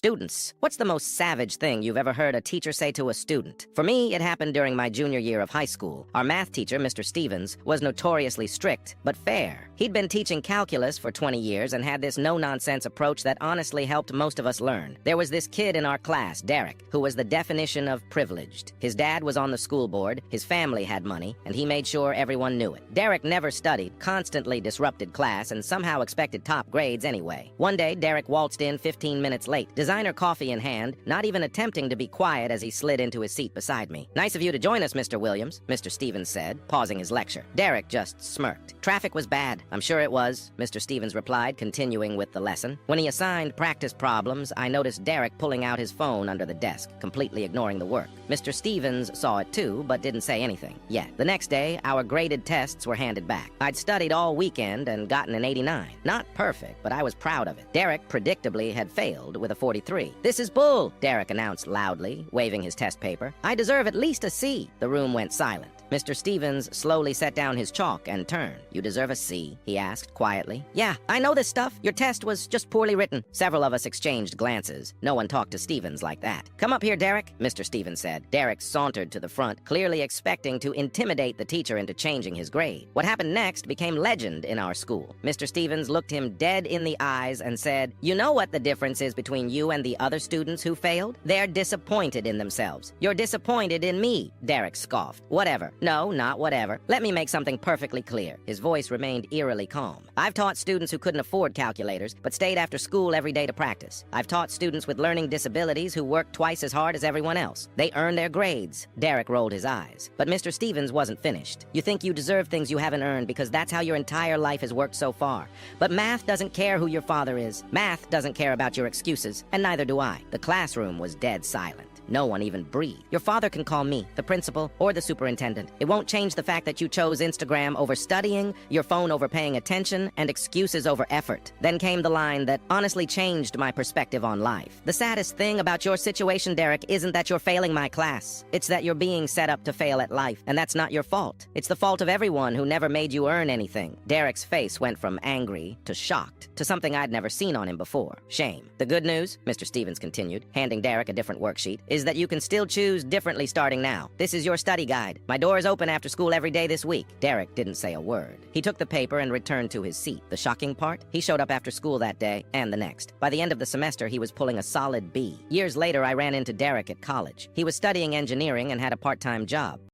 Students. What's the most savage thing you've ever heard a teacher say to a student? For me, it happened during my junior year of high school. Our math teacher, Mr. Stevens, was notoriously strict, but fair. He'd been teaching calculus for 20 years and had this no-nonsense approach that honestly helped most of us learn. There was this kid in our class, Derek, who was the definition of privileged. His dad was on the school board, his family had money, and he made sure everyone knew it. Derek never studied, constantly disrupted class, and somehow expected top grades anyway. One day, Derek waltzed in 15 minutes late, designer coffee in hand, not even attempting to be quiet as he slid into his seat beside me. "Nice of you to join us, Mr. Williams," Mr. Stevens said, pausing his lecture. Derek just smirked. "Traffic was bad." "I'm sure it was," Mr. Stevens replied, continuing with the lesson. When he assigned practice problems, I noticed Derek pulling out his phone under the desk, completely ignoring the work. Mr. Stevens saw it too, but didn't say anything yet. The next day, our graded tests were handed back. I'd studied all weekend and gotten an 89. Not perfect, but I was proud of it. Derek predictably had failed with a 43. "This is bull," Derek announced loudly, waving his test paper. "I deserve at least a C." The room went silent. Mr. Stevens slowly set down his chalk and turned. "You deserve a C?" he asked quietly. "Yeah, I know this stuff. Your test was just poorly written." Several of us exchanged glances. No one talked to Stevens like that. "Come up here, Derek," Mr. Stevens said. Derek sauntered to the front, clearly expecting to intimidate the teacher into changing his grade. What happened next became legend in our school. Mr. Stevens looked him dead in the eyes and said, "You know what the difference is between you and the other students who failed? They're disappointed in themselves. You're disappointed in me." Derek scoffed. "Whatever." "No, not whatever. Let me make something perfectly clear." His voice remained eerily calm. "I've taught students who couldn't afford calculators, but stayed after school every day to practice. I've taught students with learning disabilities who worked twice as hard as everyone else. They earned their grades." Derek rolled his eyes. But Mr. Stevens wasn't finished. "You think you deserve things you haven't earned because that's how your entire life has worked so far. But math doesn't care who your father is. Math doesn't care about your excuses, and neither do I." The classroom was dead silent. No one even breathed. "Your father can call me, the principal, or the superintendent. It won't change the fact that you chose Instagram over studying, your phone over paying attention, and excuses over effort." Then came the line that honestly changed my perspective on life. "The saddest thing about your situation, Derek, isn't that you're failing my class. It's that you're being set up to fail at life, and that's not your fault. It's the fault of everyone who never made you earn anything." Derek's face went from angry to shocked to something I'd never seen on him before. "Shame. The good news," Mr. Stevens continued, handing Derek a different worksheet, "is that you can still choose differently starting now. This is your study guide. My door is open after school every day this week." Derek didn't say a word. He took the paper and returned to his seat. The shocking part? He showed up after school that day and the next. By the end of the semester, he was pulling a solid B. Years later, I ran into Derek at college. He was studying engineering and had a part-time job.